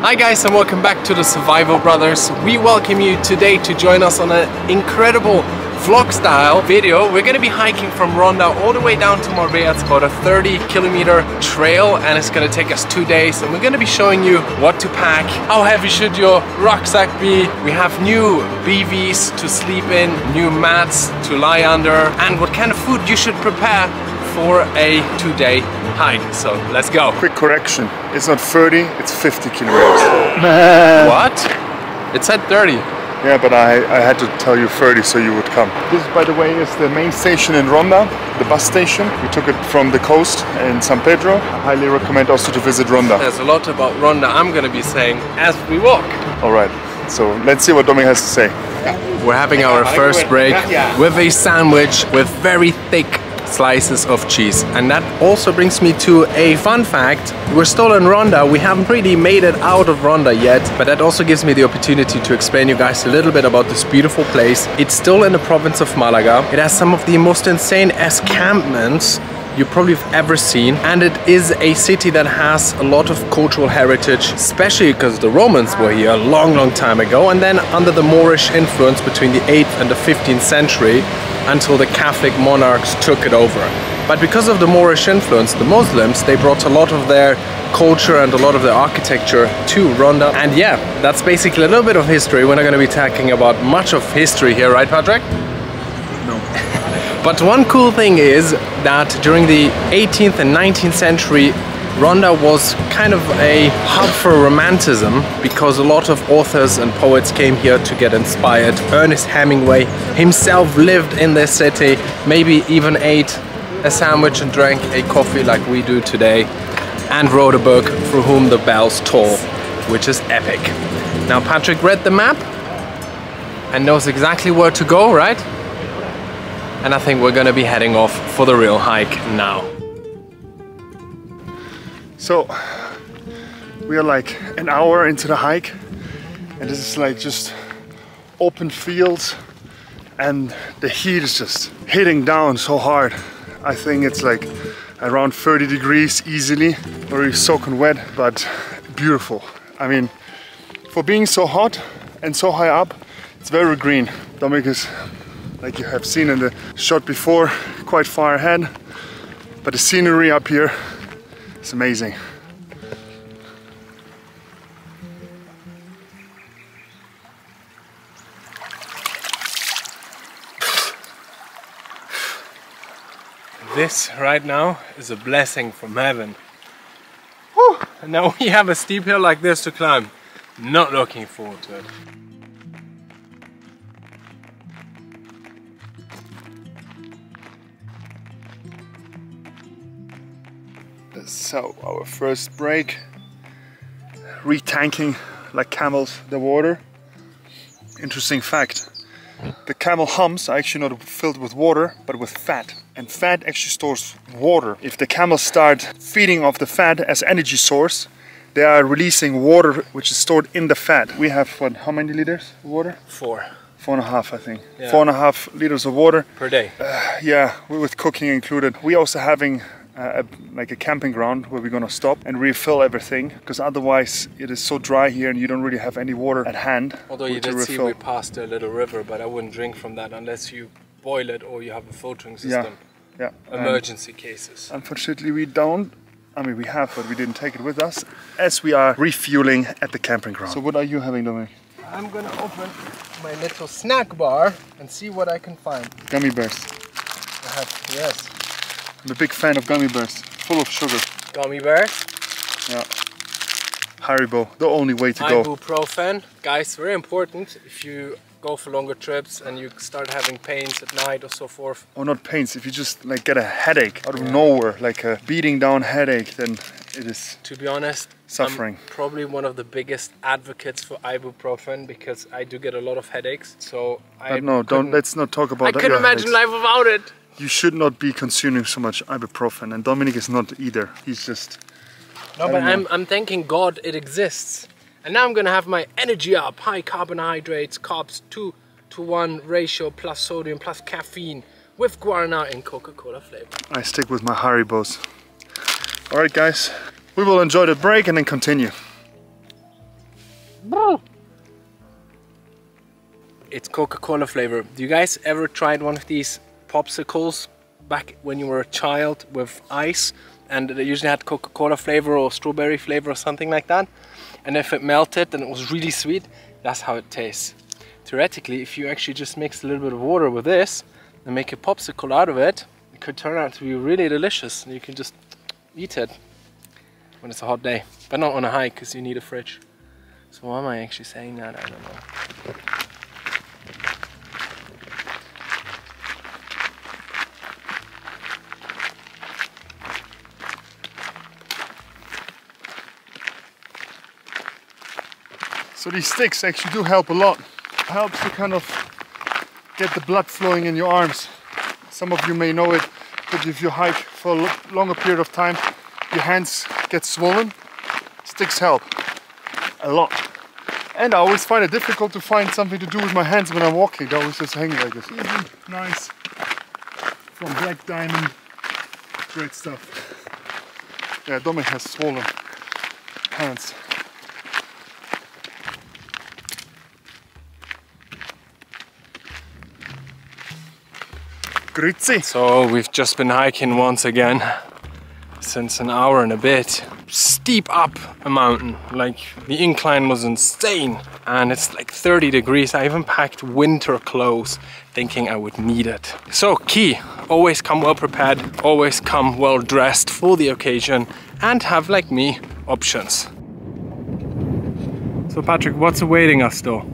Hi guys, and welcome back to the Survival Brothers. We welcome you today to join us on an incredible vlog style video. We're gonna be hiking from Ronda all the way down to Marbella. It's about a 30-kilometer trail and it's gonna take us 2 days, and we're gonna be showing you what to pack, how heavy should your rucksack be. We have new Bevies to sleep in, new mats to lie under, and what kind of food you should prepare for a 2-day hike. So let's go. Quick correction, it's not 30, it's 50 kilograms. Man. What? It said 30. Yeah, but I had to tell you 30 so you would come. This, by the way, is the main station in Ronda, the bus station. We took it from the coast in San Pedro. I highly recommend also to visit Ronda. There's a lot about Ronda I'm gonna be saying as we walk. All right, so let's see what Domi has to say. We're having our first break with a sandwich with very thick slices of cheese. And that also brings me to a fun fact. We're still in Ronda. We haven't really made it out of Ronda yet, but that also gives me the opportunity to explain you guys a little bit about this beautiful place. It's still in the province of Malaga. It has some of the most insane escampments you probably have ever seen, and it is a city that has a lot of cultural heritage, especially because the Romans were here a long time ago, and then under the Moorish influence between the 8th and the 15th century until the Catholic monarchs took it over. But because of the Moorish influence, the Muslims, they brought a lot of their culture and a lot of their architecture to Ronda. And yeah, that's basically a little bit of history. We're not going to be talking about much of history here, right, Patrick? No. But one cool thing is that during the 18th and 19th century, Ronda was kind of a hub for romanticism because a lot of authors and poets came here to get inspired. Ernest Hemingway himself lived in this city, maybe even ate a sandwich and drank a coffee like we do today, and wrote a book, For Whom the Bells Toll, which is epic. Now Patrick read the map and knows exactly where to go, right? And I think we're gonna be heading off for the real hike now. So, we are like an hour into the hike, and this is like just open fields, and the heat is just hitting down so hard. I think it's like around 30 degrees easily, very soaking wet, but beautiful. I mean, for being so hot and so high up, it's very green. Dominic is, like you have seen in the shot before, quite far ahead, but the scenery up here, it's amazing. This right now is a blessing from heaven. Whew. And now we have a steep hill like this to climb. Not looking forward to it. So our first break, retanking like camels the water. Interesting fact, the camel humps are actually not filled with water but with fat, and fat actually stores water. If the camels start feeding off the fat as energy source, they are releasing water which is stored in the fat. We have what, how many liters of water? 4. 4.5, I think. Yeah. 4.5 liters of water per day. Yeah, with cooking included. We also having like a camping ground where we're gonna stop and refill everything, because otherwise it is so dry here and you don't really have any water at hand. Although you did see we passed a little river, but I wouldn't drink from that unless you boil it or you have a filtering system. Yeah. Emergency cases. Unfortunately we don't. I mean we have, but we didn't take it with us as we are refueling at the camping ground. So what are you having, Dominic? I'm gonna open my little snack bar and see what I can find. Gummy bears. Yes. I'm a big fan of gummy bears, full of sugar. Gummy bears? Yeah. Haribo, the only way to go. Ibuprofen, guys, very important if you go for longer trips and you start having pains at night or so forth. Or not pains, if you just like get a headache out of nowhere, like a beating down headache, then it is, to be honest, suffering. I'm probably one of the biggest advocates for ibuprofen because I do get a lot of headaches. So let's not talk about that. I couldn't imagine life without it. You should not be consuming so much ibuprofen, and Dominic is not either. He's just... No, but I'm thanking God it exists. And now I'm gonna have my energy up. High carbohydrates, carbs 2:1 ratio, plus sodium, plus caffeine, with guarana and Coca-Cola flavor. I stick with my Haribos. Alright guys, we will enjoy the break and then continue. It's Coca-Cola flavor. Do you guys ever tried one of these popsicles back when you were a child with ice? And they usually had Coca-Cola flavor or strawberry flavor or something like that. And if it melted and it was really sweet, that's how it tastes. Theoretically, if you actually just mix a little bit of water with this and make a popsicle out of it, it could turn out to be really delicious. And you can just eat it when it's a hot day, but not on a hike because you need a fridge. So why am I actually saying that? I don't know. So these sticks actually do help a lot. It helps to kind of get the blood flowing in your arms. Some of you may know it, but if you hike for a longer period of time, your hands get swollen. Sticks help a lot. And I always find it difficult to find something to do with my hands when I'm walking. They always just hang like this. Easy, nice. From Black Diamond. Great stuff. Yeah, Dominic has swollen hands. Grüezi. So we've just been hiking once again since an hour and a bit. Steep up a mountain, like the incline was insane, and it's like 30 degrees. I even packed winter clothes thinking I would need it. So key, always come well prepared, always come well dressed for the occasion, and have, like me, options. So Patrick, what's awaiting us though?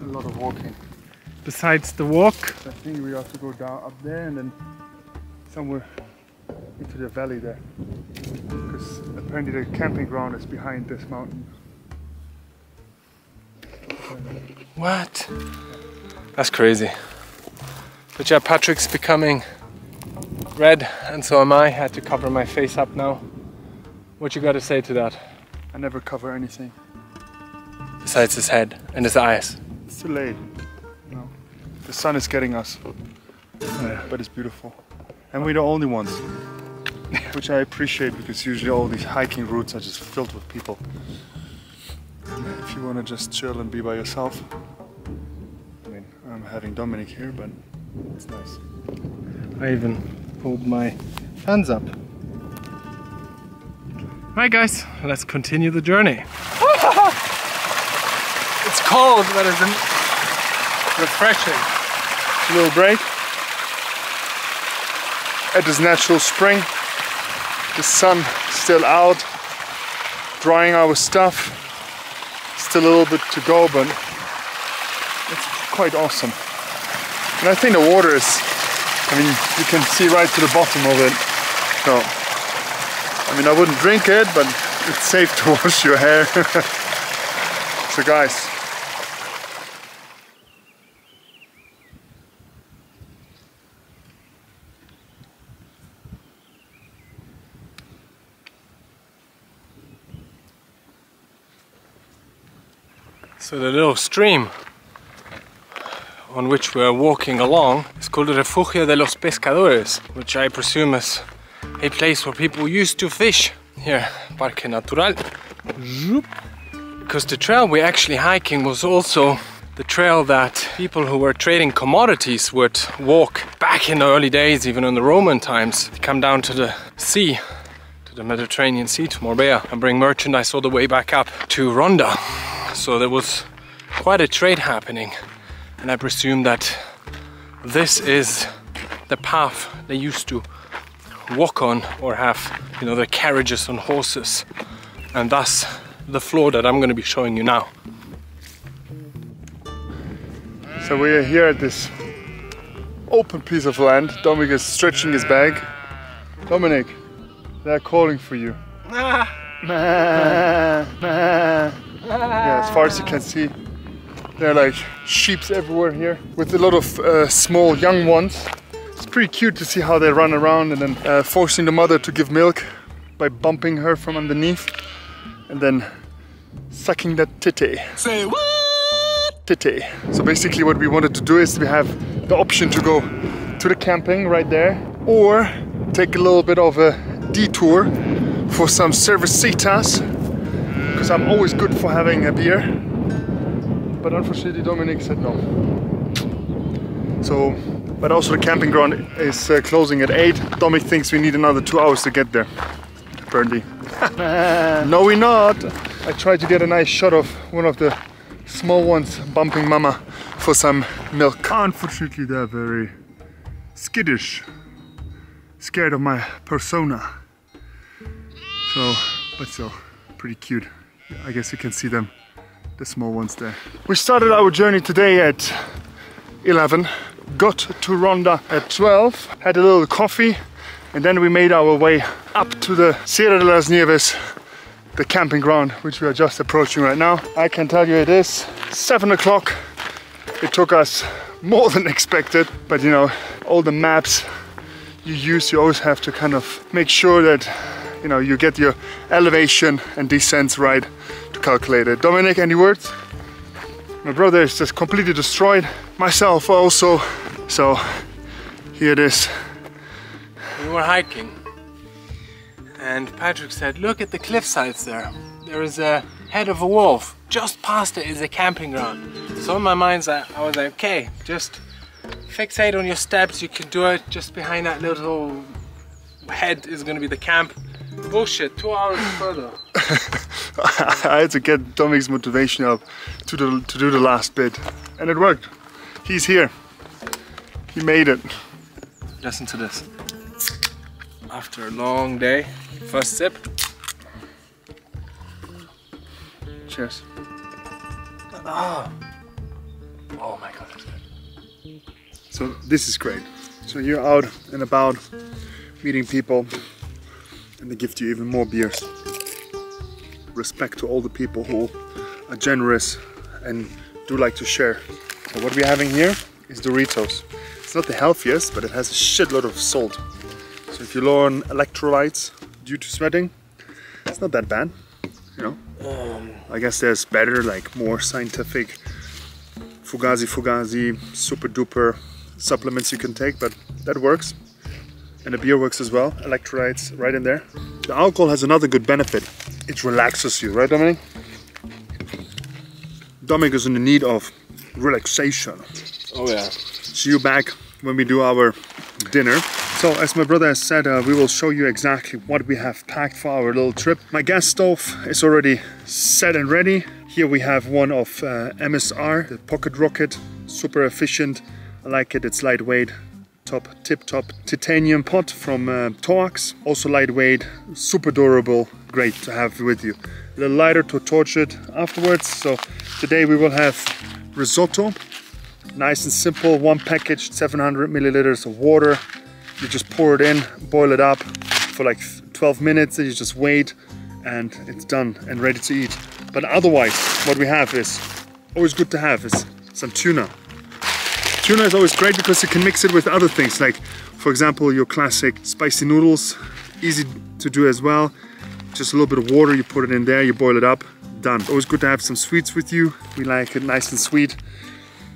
A lot of walking. Besides the walk? I think we have to go down up there and then somewhere into the valley there. Because apparently the camping ground is behind this mountain. What? That's crazy. But yeah, Patrick's becoming red and so am I. Had to cover my face up now. What you gotta say to that? I never cover anything. Besides his head and his eyes. It's too late. No. The sun is getting us. Yeah. But it's beautiful. And we're the only ones. Which I appreciate because usually all these hiking routes are just filled with people. If you want to just chill and be by yourself. I mean, I'm having Dominic here, but it's nice. I even pulled my hands up. Right guys, let's continue the journey. It's cold, but it's refreshing. A little break at this natural spring. The sun still out, drying our stuff. Still a little bit to go, but it's quite awesome. And I think the water is, I mean, you can see right to the bottom of it. So, I mean, I wouldn't drink it, but it's safe to wash your hair. So guys, so the little stream on which we're walking along is called the Refugio de los Pescadores, which I presume is a place where people used to fish here, Parque Natural. Because the trail we're actually hiking was also the trail that people who were trading commodities would walk back in the early days, even in the Roman times. They come down to the sea, to the Mediterranean Sea, to Marbella, and bring merchandise all the way back up to Ronda. So there was quite a trade happening, and I presume that this is the path they used to walk on or have, you know, their carriages on horses, and thus the floor that I'm going to be showing you now. so we are here at this open piece of land. Dominic is stretching his bag. Dominic, they're calling for you. Yeah, as far as you can see, there are like sheeps everywhere here with a lot of small young ones. It's pretty cute to see how they run around and then forcing the mother to give milk by bumping her from underneath and then sucking that titty. Say what? Titty. So basically what we wanted to do is we have the option to go to the camping right there or take a little bit of a detour for some cervecitas, because I'm always good for having a beer. but unfortunately Dominic said no. So, but also the camping ground is closing at 8. Dominic thinks we need another 2 hours to get there, apparently. No, we're not. I tried to get a nice shot of one of the small ones bumping Mama for some milk. Unfortunately, they're very skittish, scared of my persona. So, but still, pretty cute. I guess you can see them, the small ones there. We started our journey today at 11, got to Ronda at 12, had a little coffee, and then we made our way up to the Sierra de las Nieves, the camping ground, which we are just approaching right now. I can tell you it is 7 o'clock. It took us more than expected, but you know, all the maps you use, you always have to kind of make sure that, you know, you get your elevation and descents right to calculate it. Dominic, any words? My brother is just completely destroyed. Myself also. So here it is. We were hiking and Patrick said, look at the cliff sides there. There is a head of a wolf. Just past it is a camping ground. So in my mind I was like, okay, just fixate on your steps. You can do it. Just behind that little head is going to be the camp. Bullshit, 2 hours further. I had to get Dominic's motivation up to do the last bit, and it worked. He's here. He made it. Listen to this. After a long day, first sip. Cheers. Oh, oh my god, that's good. So this is great. So you're out and about meeting people, and they give you even more beers. Respect to all the people who are generous and do like to share. So what we're having here is Doritos. It's not the healthiest, but it has a shitload of salt. So if you're low on electrolytes due to sweating, it's not that bad, you know. I guess there's better, like more scientific Fugazi, super duper supplements you can take, but that works. And the beer works as well, electrolytes right in there. The alcohol has another good benefit. It relaxes you, right Dominic? Dominic is in the need of relaxation. Oh yeah. See you back when we do our dinner. So as my brother has said, we will show you exactly what we have packed for our little trip. My gas stove is already set and ready. Here we have one of MSR, the Pocket Rocket, super efficient. I like it, it's lightweight. Tip-top titanium pot from Toax, also lightweight, super durable, great to have with you. A little lighter to torch it afterwards. So today we will have risotto, nice and simple, one package, 700 milliliters of water. You just pour it in, boil it up for like 12 minutes, and you just wait, and it's done and ready to eat. But otherwise, what we have is always good to have is some tuna. Tuna is always great because you can mix it with other things, like for example your classic spicy noodles, easy to do as well. Just a little bit of water, you put it in there, you boil it up, done. Always good to have some sweets with you. We like it nice and sweet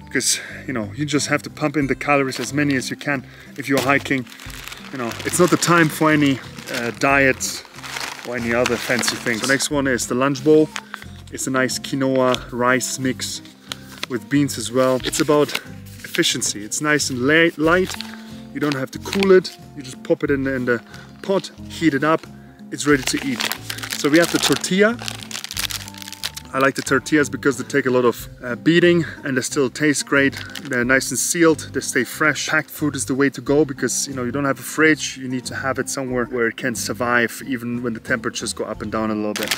because, you know, you just have to pump in the calories as many as you can if you're hiking. You know, it's not the time for any diets or any other fancy things. The next one is the lunch bowl. It's a nice quinoa rice mix with beans as well. It's about efficiency. It's nice and light. You don't have to cool it. You just pop it in the pot, heat it up. It's ready to eat. So we have the tortilla. I like the tortillas because they take a lot of beating and they still taste great. They're nice and sealed. They stay fresh. Packed food is the way to go because, you know, you don't have a fridge. You need to have it somewhere where it can survive even when the temperatures go up and down a little bit.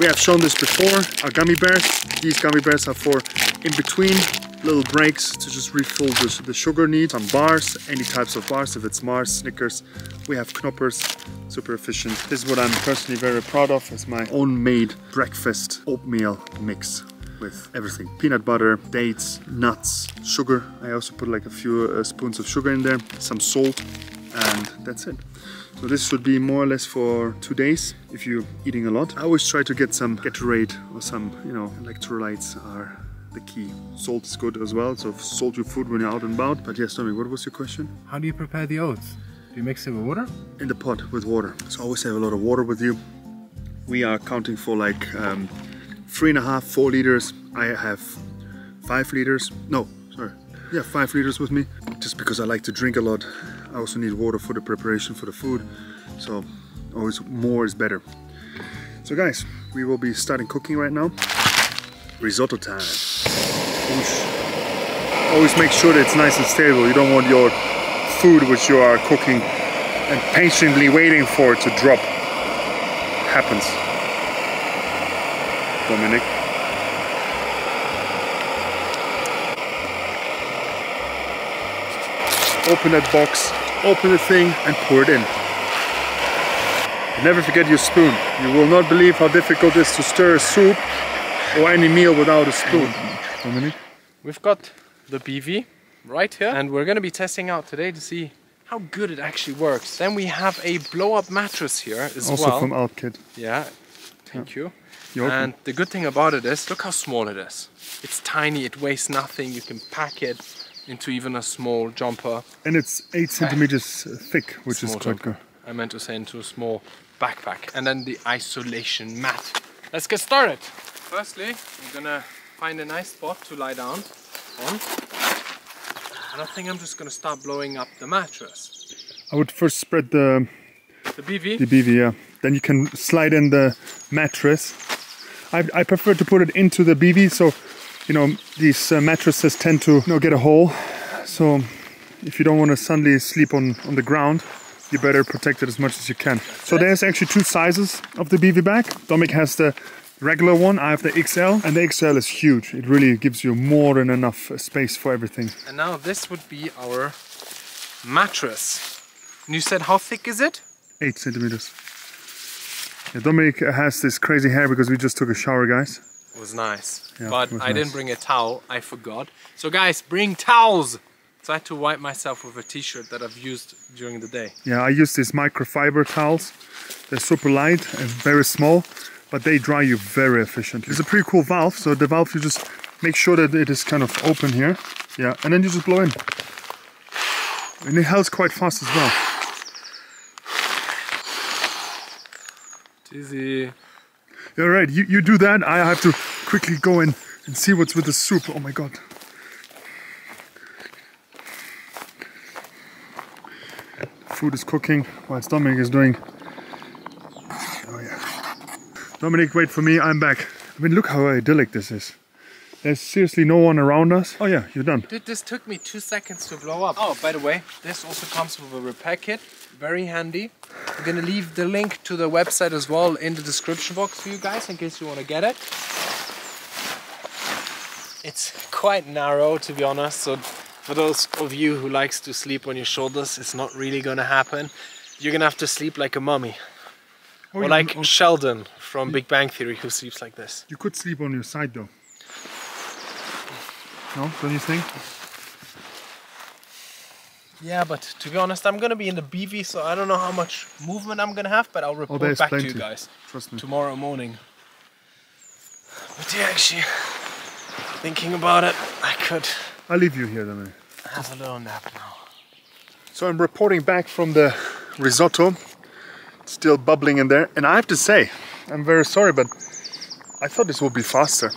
We have shown this before. Our gummy bears. These gummy bears are for in between little breaks to just refill the sugar need. Some bars, any types of bars, if it's Mars, Snickers, we have Knoppers, super efficient. This is what I'm personally very proud of. It's my own made breakfast oatmeal mix with everything. Peanut butter, dates, nuts, sugar. I also put like a few spoons of sugar in there, some salt, and that's it. So this should be more or less for 2 days if you're eating a lot. I always try to get some Gatorade or some, you know, electrolytes are the key. Salt is good as well, so salt your food when you're out and about. But yes, Tommy, what was your question? How do you prepare the oats? Do you mix it with water? In the pot with water. So always have a lot of water with you. We are counting for like 3.5–4 liters. I have 5 liters. No, sorry. Yeah, 5 liters with me. Just because I like to drink a lot. I also need water for the preparation for the food. So always more is better. So guys, we will be starting cooking right now. Risotto time. Always make sure that it's nice and stable. You don't want your food which you are cooking and patiently waiting for it to drop. Happens. Dominic. Open that box, open the thing and pour it in. Never forget your spoon. You will not believe how difficult it is to stir a soup or any meal without a spoon. Dominic? We've got the Bevy right here and we're going to be testing out today to see how good it actually works. Then we have a blow-up mattress here as well. Also from Altkit. Yeah, thank you. You're and the good thing about it is, look how small it is. It's tiny, it weighs nothing, you can pack it into even a small jumper. And it's 8 centimeters thick, which is quite good. I meant to say into a small backpack. And then the isolation mat. Let's get started. Firstly, I'm gonna find a nice spot to lie down on. And I think I'm just gonna start blowing up the mattress. I would first spread the Bevy? The Bevy, yeah. Then you can slide in the mattress. I prefer to put it into the Bevy, so you know these mattresses tend to get a hole. So if you don't want to suddenly sleep on the ground, you better protect it as much as you can. So there's actually 2 sizes of the Bevy bag. Dominic has the regular one, I have the XL, and the XL is huge. It really gives you more than enough space for everything. And now this would be our mattress. And you said how thick is it? 8 centimeters. Yeah, Dominic has this crazy hair because we just took a shower, guys. It was nice, yeah, but I didn't bring a towel, I forgot. So guys, bring towels! So I had to wipe myself with a t-shirt that I've used during the day. Yeah, I use these microfiber towels. They're super light and very small, but they dry you very efficiently. It's a pretty cool valve, so the valve, you just make sure that it is kind of open here. Yeah, and then you just blow in. And it helps quite fast as well. Easy. All right, you do that. I have to quickly go in and see what's with the soup. Oh my god. Food is cooking whilst Dominic is doing. Oh yeah. Dominic, wait for me. I'm back. I mean, look how idyllic this is. There's seriously no one around us. Oh yeah, you're done. Dude, this took me 2 seconds to blow up. Oh, by the way, this also comes with a repair kit. Very handy. I'm gonna leave the link to the website as well in the description box for you guys in case you want to get it. It's quite narrow, to be honest, so for those of you who likes to sleep on your shoulders, it's not really gonna happen. You're gonna have to sleep like a mummy. Or like Sheldon from Big Bang Theory, who sleeps like this. You could sleep on your side though. No, don't you think? Yeah, but to be honest, I'm gonna be in the Bevy, so I don't know how much movement I'm gonna have, but I'll report back to you guys. Trust me. Tomorrow morning. But yeah, actually, thinking about it, I'll leave you here then. Have a little nap now. So I'm reporting back from the risotto. Still bubbling in there, and I have to say, I'm very sorry, but I thought this would be faster.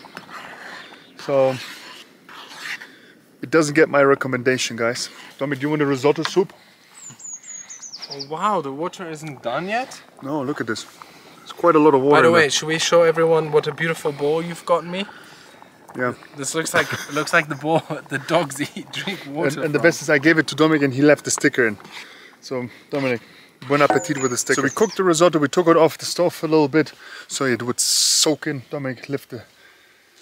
So it doesn't get my recommendation, guys. Dominic, do you want a risotto soup? Oh wow, the water isn't done yet? No, look at this. It's quite a lot of water. By the way, should we show everyone what a beautiful bowl you've gotten me? Yeah. This looks like the bowl the dogs drink water and the best is I gave it to Dominic and he left the sticker in. So Dominic, bon appetit with the sticker. So we cooked the risotto, we took it off the stove a little bit so it would soak in. Dominic, lift the...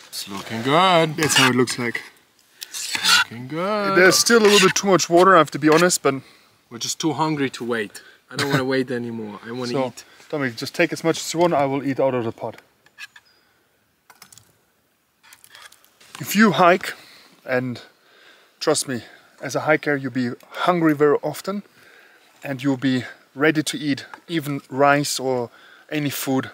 It's looking good. That's how it looks like. Looking good. There's still a little bit too much water, I have to be honest, but... We're just too hungry to wait. I don't want to wait anymore. I want to eat. Dominic, just take as much as you want, I will eat out of the pot. If you hike, and trust me, as a hiker you'll be hungry very often and you'll be ready to eat even rice or any food.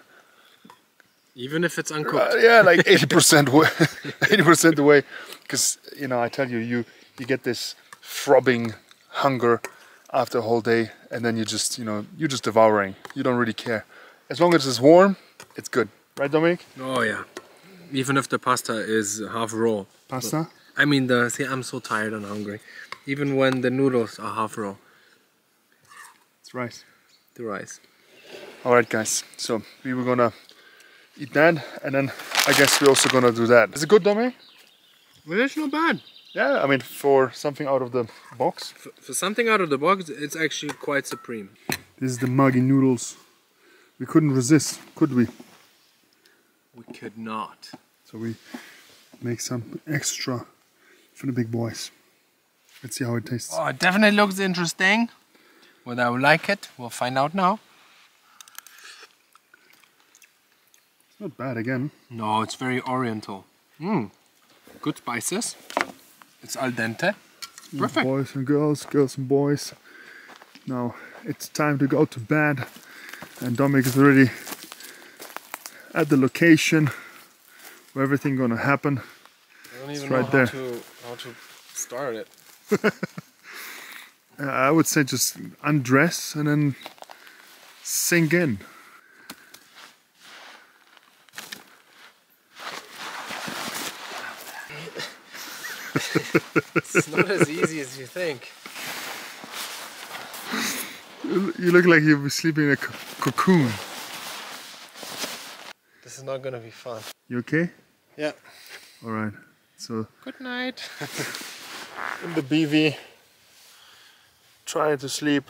Even if it's uncooked? Yeah, like 80% way, 80% the way. Because, you know, I tell you, you get this throbbing hunger after a whole day and then you just, you know, you're just devouring. You don't really care. As long as it's warm, it's good. Right, Dominic? Oh yeah. Even if the pasta is half raw. Pasta? I mean, see, I'm so tired and hungry. Even when the noodles are half raw. It's rice. The rice. Alright guys, so we were gonna eat that and then I guess we're also gonna do that. Is it good, Domi? Well, it's not bad. Yeah, I mean for something out of the box. For something out of the box, it's actually quite supreme. This is the Maggi noodles. We couldn't resist, could we? We could not. So we make some extra for the big boys. Let's see how it tastes. Oh, it definitely looks interesting. Whether I will like it, we'll find out now. It's not bad again. No, it's very oriental. Good spices. It's al dente. Perfect. Boys and girls, girls and boys. Now it's time to go to bed. And Dominic is already at the location where everything gonna happen. I don't even it's know right there. How to start it. I would say just undress and then sink in. It's not as easy as you think. You look like you'll be sleeping in a cocoon. This is not gonna be fun. You okay? Yeah. Alright, so Good night. in the Bevy, trying to sleep.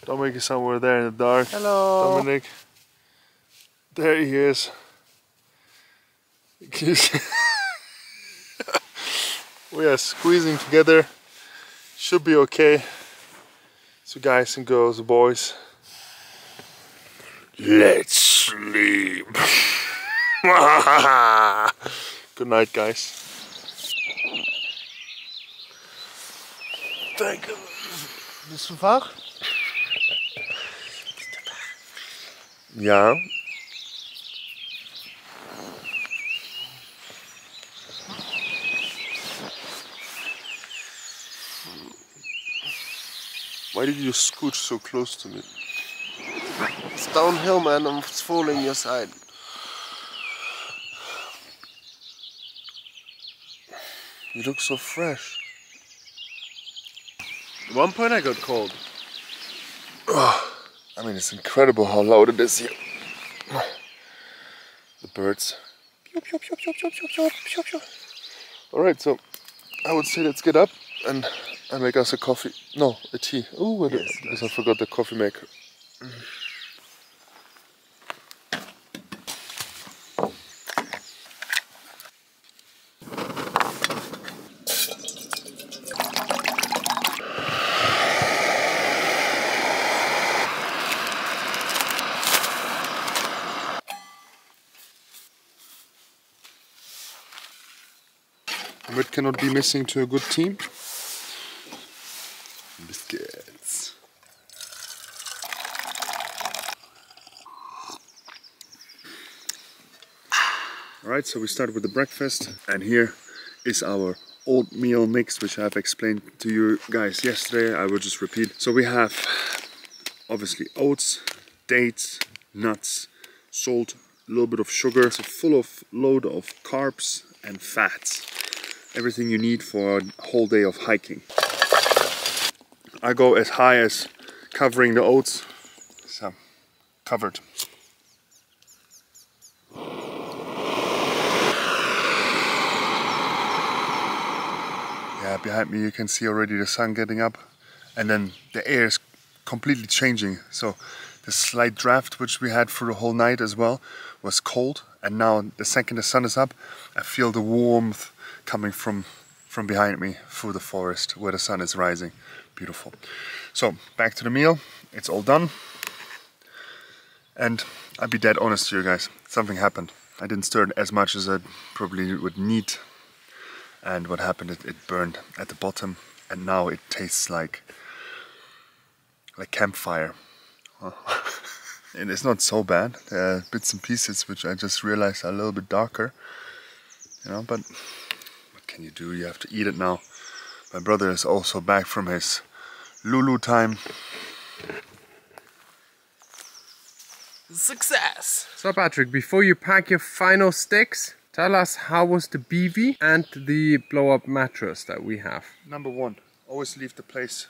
Dominic is somewhere there in the dark. Hello. Dominic. There he is. We are squeezing together. Should be okay. So guys and girls, boys, let's sleep. Good night, guys. Thank you. Bist du wach? Ja. Why did you scooch so close to me? It's downhill, man. I'm falling your side. You look so fresh. At one point I got cold. Oh, I mean, it's incredible how loud it is here. The birds. Alright, so I would say let's get up and make us a coffee. No, a tea. Oh, yes, because I forgot the coffee maker. What cannot be missing to a good team? Biscuits. Alright, so we start with the breakfast, and here is our oatmeal mix, which I've explained to you guys yesterday. I will just repeat. So we have obviously oats, dates, nuts, salt, a little bit of sugar. It's full of load of carbs and fats. Everything you need for a whole day of hiking. I go as high as covering the oats. So, covered. Yeah, behind me you can see already the sun getting up, and then the air is completely changing. So the slight draft which we had for the whole night as well was cold, and now the second the sun is up, I feel the warmth coming from behind me through the forest where the sun is rising. Beautiful. So back to the meal. It's all done, and I'll be dead honest to you guys. Something happened. I didn't stir it as much as I probably would need, and what happened, it burned at the bottom, and now it tastes like campfire. And it's not so bad. There are bits and pieces which I just realized are a little bit darker, you know, but what can you do? You have to eat it now. My brother is also back from his Lulu time. success. So Patrick, before you pack your final sticks, tell us how was the Bevy and the blow-up mattress that we have? Number one, always leave the place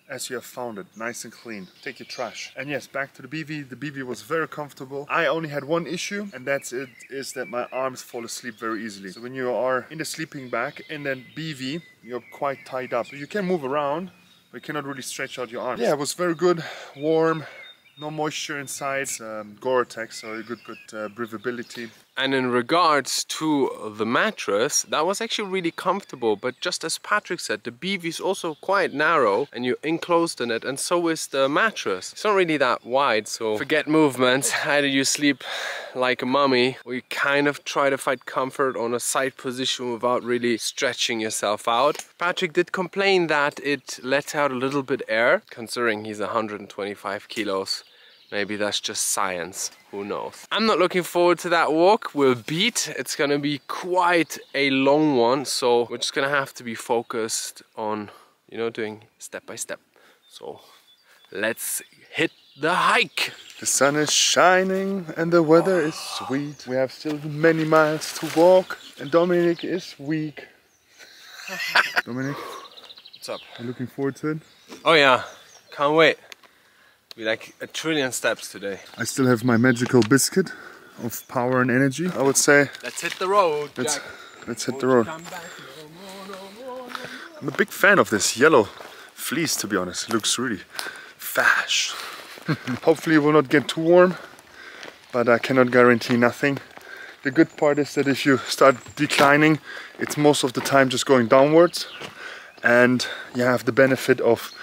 as you have found it, nice and clean. Take your trash. And yes, back to the Bevy. The Bevy was very comfortable. I only had one issue, and that's it, is that my arms fall asleep very easily. So when you are in the sleeping bag in that Bevy, you're quite tied up. So you can move around, but you cannot really stretch out your arms. Yeah, it was very good, warm, no moisture inside. It's Gore-Tex, so good breathability. And in regards to the mattress, that was actually really comfortable, but just as Patrick said, the Bevy is also quite narrow and you're enclosed in it, and so is the mattress. It's not really that wide, so forget movements. Either you sleep like a mummy or you kind of try to find comfort on a side position without really stretching yourself out. Patrick did complain that it lets out a little bit air, considering he's 125 kilos. Maybe that's just science, who knows. I'm not looking forward to that walk. We'll beat. It's gonna be quite a long one, so we're just gonna have to be focused on, you know, doing step by step. So let's hit the hike. The sun is shining and the weather is sweet. We have still many miles to walk and Dominic is weak. Dominic, what's up? I'm looking forward to it. Oh yeah, can't wait. Be like 1 trillion steps today. I still have my magical biscuit of power and energy, I would say. Let's hit the road, Jack. Let's hit the road. I'm a big fan of this yellow fleece, to be honest. It looks really fash. Hopefully it will not get too warm, but I cannot guarantee nothing. The good part is that if you start declining, it's most of the time just going downwards, and you have the benefit of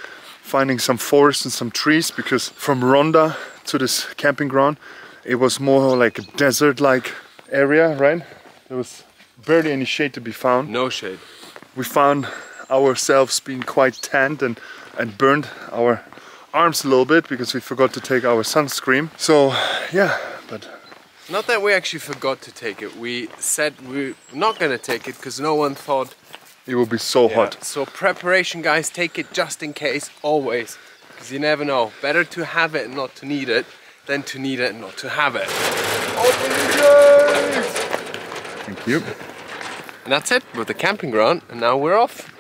finding some forest and some trees, because from Ronda to this camping ground, it was more like a desert-like area, right? There was barely any shade to be found. No shade. We found ourselves being quite tanned and burned our arms a little bit because we forgot to take our sunscreen. So yeah, but... Not that we actually forgot to take it. We said we're not gonna take it because no one thought it will be so hot. So preparation, guys, take it just in case, always. Because you never know. Better to have it and not to need it than to need it and not to have it. Open the gates! Thank you. And that's it with the camping ground, and now we're off.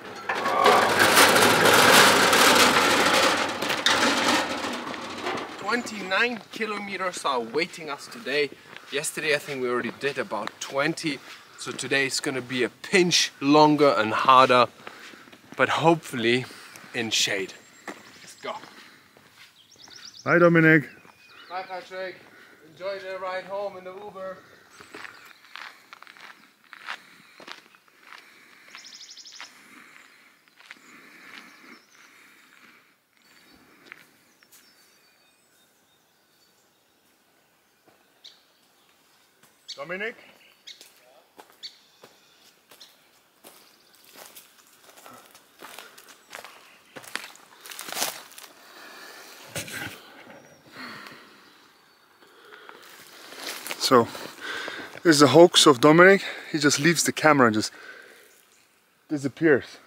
29 kilometers are awaiting us today. Yesterday I think we already did about 20. So today is gonna be a pinch longer and harder, but hopefully in shade. Let's go. Bye, Dominic. Bye, Patrick. Enjoy the ride home in the Uber. Dominic? So, this is a hoax of Dominic. He just leaves the camera and just disappears.